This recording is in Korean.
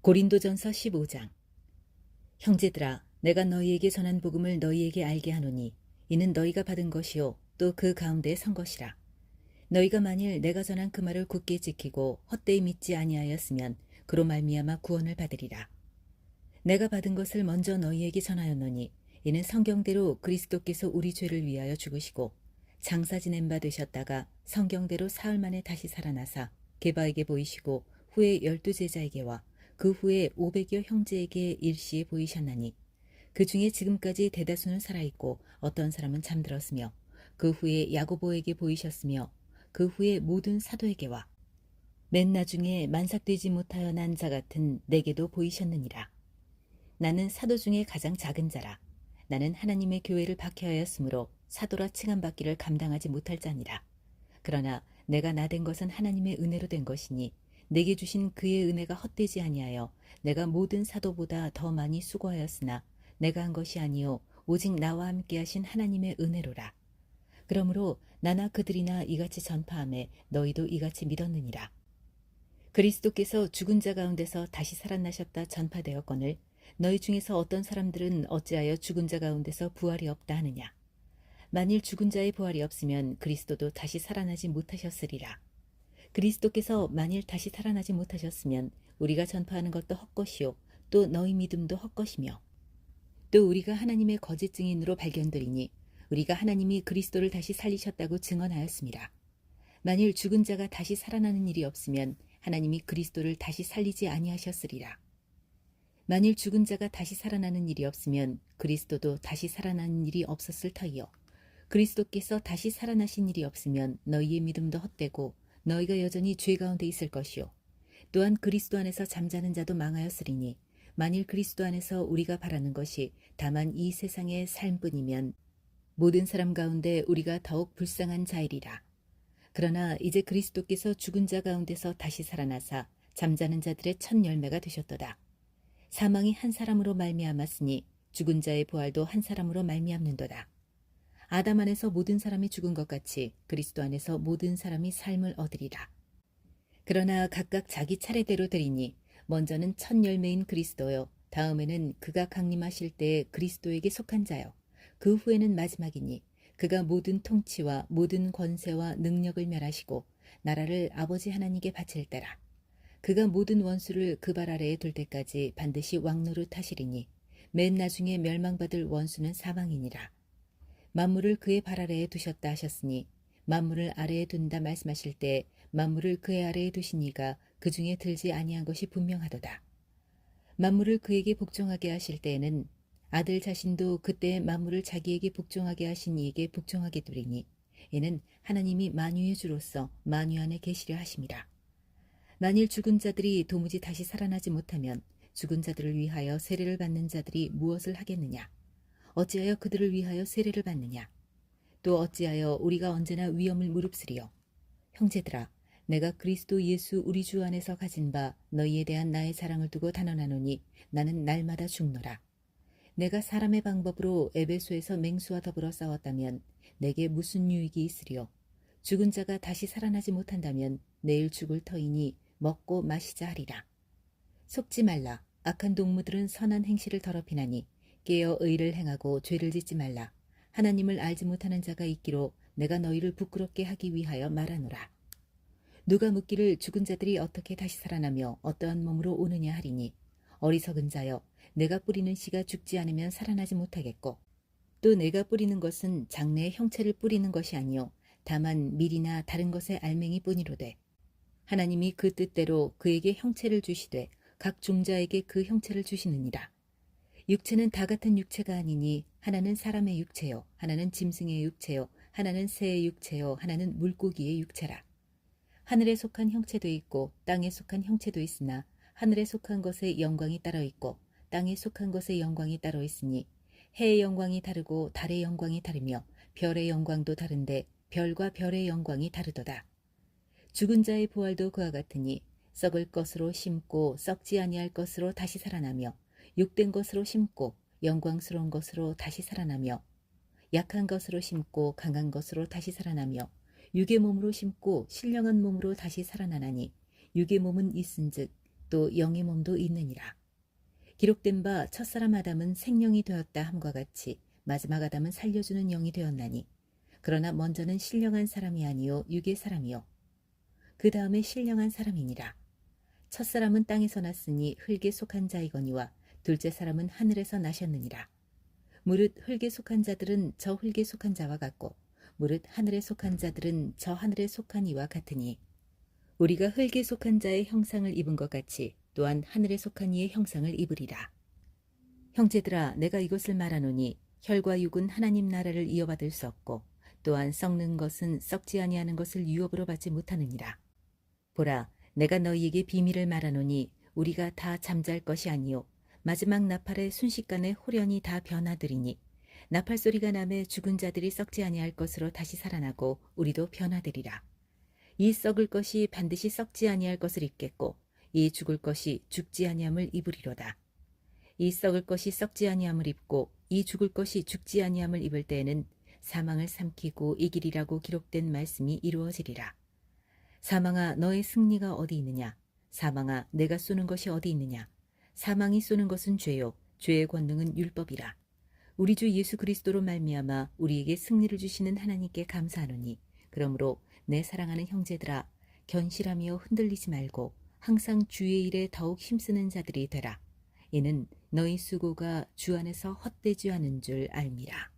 고린도전서 15장. 형제들아, 내가 너희에게 전한 복음을 너희에게 알게 하노니 이는 너희가 받은 것이요 또 그 가운데에 선 것이라. 너희가 만일 내가 전한 그 말을 굳게 지키고 헛되이 믿지 아니하였으면 그로 말미암아 구원을 받으리라. 내가 받은 것을 먼저 너희에게 전하였노니 이는 성경대로 그리스도께서 우리 죄를 위하여 죽으시고 장사 지낸 바 되셨다가 성경대로 사흘 만에 다시 살아나사 게바에게 보이시고 후에 12제자에게와 그 후에 500여 형제에게 일시에 보이셨나니 그 중에 지금까지 대다수는 살아있고 어떤 사람은 잠들었으며 그 후에 야고보에게 보이셨으며 그 후에 모든 사도에게와 맨 나중에 만삭되지 못하여 난 자 같은 내게도 보이셨느니라. 나는 사도 중에 가장 작은 자라. 나는 하나님의 교회를 박해하였으므로 사도라 칭함받기를 감당하지 못할 자니라. 그러나 내가 나된 것은 하나님의 은혜로 된 것이니 내게 주신 그의 은혜가 헛되지 아니하여 내가 모든 사도보다 더 많이 수고하였으나 내가 한 것이 아니요 오직 나와 함께 하신 하나님의 은혜로라. 그러므로 나나 그들이나 이같이 전파하매 너희도 이같이 믿었느니라. 그리스도께서 죽은 자 가운데서 다시 살아나셨다 전파되었거늘 너희 중에서 어떤 사람들은 어찌하여 죽은 자 가운데서 부활이 없다 하느냐. 만일 죽은 자의 부활이 없으면 그리스도도 다시 살아나지 못하셨으리라. 그리스도께서 만일 다시 살아나지 못하셨으면 우리가 전파하는 것도 헛것이요 또 너희 믿음도 헛것이며 또 우리가 하나님의 거짓 증인으로 발견되리니 우리가 하나님이 그리스도를 다시 살리셨다고 증언하였습니다. 만일 죽은 자가 다시 살아나는 일이 없으면 하나님이 그리스도를 다시 살리지 아니하셨으리라. 만일 죽은 자가 다시 살아나는 일이 없으면 그리스도도 다시 살아나는 일이 없었을 터이요 그리스도께서 다시 살아나신 일이 없으면 너희의 믿음도 헛되고 너희가 여전히 죄 가운데 있을 것이요 또한 그리스도 안에서 잠자는 자도 망하였으리니 만일 그리스도 안에서 우리가 바라는 것이 다만 이 세상의 삶뿐이면 모든 사람 가운데 우리가 더욱 불쌍한 자이리라. 그러나 이제 그리스도께서 죽은 자 가운데서 다시 살아나사 잠자는 자들의 첫 열매가 되셨도다. 사망이 한 사람으로 말미암았으니 죽은 자의 부활도 한 사람으로 말미암는도다. 아담 안에서 모든 사람이 죽은 것 같이 그리스도 안에서 모든 사람이 삶을 얻으리라. 그러나 각각 자기 차례대로 되리니 먼저는 첫 열매인 그리스도요 다음에는 그가 강림하실 때에 그리스도에게 속한 자요 그 후에는 마지막이니 그가 모든 통치와 모든 권세와 능력을 멸하시고 나라를 아버지 하나님께 바칠 때라. 그가 모든 원수를 그 발 아래에 둘 때까지 반드시 왕노릇 하시리니 맨 나중에 멸망받을 원수는 사망이니라. 만물을 그의 발 아래에 두셨다 하셨으니 만물을 아래에 둔다 말씀하실 때 만물을 그의 아래에 두신 이가 그 중에 들지 아니한 것이 분명하도다. 만물을 그에게 복종하게 하실 때에는 아들 자신도 그때 만물을 자기에게 복종하게 하신 이에게 복종하게 두리니 이는 하나님이 만유의 주로서 만유 안에 계시려 하심이라. 만일 죽은 자들이 도무지 다시 살아나지 못하면 죽은 자들을 위하여 세례를 받는 자들이 무엇을 하겠느냐. 어찌하여 그들을 위하여 세례를 받느냐. 또 어찌하여 우리가 언제나 위험을 무릅쓰리요. 형제들아, 내가 그리스도 예수 우리 주 안에서 가진 바 너희에 대한 나의 사랑을 두고 단언하노니 나는 날마다 죽노라. 내가 사람의 방법으로 에베소에서 맹수와 더불어 싸웠다면 내게 무슨 유익이 있으리요. 죽은 자가 다시 살아나지 못한다면 내일 죽을 터이니 먹고 마시자 하리라. 속지 말라. 악한 동무들은 선한 행실을 더럽히나니 깨어 의를 행하고 죄를 짓지 말라. 하나님을 알지 못하는 자가 있기로 내가 너희를 부끄럽게 하기 위하여 말하노라. 누가 묻기를 죽은 자들이 어떻게 다시 살아나며 어떠한 몸으로 오느냐 하리니 어리석은 자여 내가 뿌리는 씨가 죽지 않으면 살아나지 못하겠고 또 내가 뿌리는 것은 장래의 형체를 뿌리는 것이 아니요 다만 밀이나 다른 것의 알맹이 뿐이로되 하나님이 그 뜻대로 그에게 형체를 주시되 각 종자에게 그 형체를 주시느니라. 육체는 다 같은 육체가 아니니 하나는 사람의 육체요 하나는 짐승의 육체요 하나는 새의 육체요 하나는 물고기의 육체라. 하늘에 속한 형체도 있고 땅에 속한 형체도 있으나 하늘에 속한 것의 영광이 따로 있고 땅에 속한 것의 영광이 따로 있으니 해의 영광이 다르고 달의 영광이 다르며 별의 영광도 다른데 별과 별의 영광이 다르도다. 죽은 자의 부활도 그와 같으니 썩을 것으로 심고 썩지 아니할 것으로 다시 살아나며 욕된 것으로 심고 영광스러운 것으로 다시 살아나며 약한 것으로 심고 강한 것으로 다시 살아나며 육의 몸으로 심고 신령한 몸으로 다시 살아나나니 육의 몸은 있은즉 또 영의 몸도 있느니라. 기록된 바 첫사람 아담은 생명이 되었다 함과 같이 마지막 아담은 살려주는 영이 되었나니 그러나 먼저는 신령한 사람이 아니요 육의 사람이요 그 다음에 신령한 사람이니라. 첫사람은 땅에서 났으니 흙에 속한 자이거니와 둘째 사람은 하늘에서 나셨느니라. 무릇 흙에 속한 자들은 저 흙에 속한 자와 같고 무릇 하늘에 속한 자들은 저 하늘에 속한 이와 같으니 우리가 흙에 속한 자의 형상을 입은 것 같이 또한 하늘에 속한 이의 형상을 입으리라. 형제들아 내가 이것을 말하노니 혈과 육은 하나님 나라를 이어받을 수 없고 또한 썩는 것은 썩지 아니하는 것을 유업으로 받지 못하느니라. 보라 내가 너희에게 비밀을 말하노니 우리가 다 잠잘 것이 아니요 마지막 나팔의 순식간에 홀연히 다 변화되리니 나팔 소리가 나매 죽은 자들이 썩지 아니할 것으로 다시 살아나고 우리도 변화되리라. 이 썩을 것이 반드시 썩지 아니할 것을 입겠고 이 죽을 것이 죽지 아니함을 입으리로다. 이 썩을 것이 썩지 아니함을 입고 이 죽을 것이 죽지 아니함을 입을 때에는 사망을 삼키고 이기리라고 기록된 말씀이 이루어지리라. 사망아 너의 승리가 어디 있느냐? 사망아 내가 쏘는 것이 어디 있느냐? 사망이 쏘는 것은 죄요 죄의 권능은 율법이라. 우리 주 예수 그리스도로 말미암아 우리에게 승리를 주시는 하나님께 감사하노니 그러므로 내 사랑하는 형제들아 견실하며 흔들리지 말고 항상 주의 일에 더욱 힘쓰는 자들이 되라. 이는 너희 수고가 주 안에서 헛되지 않은 줄 알미라.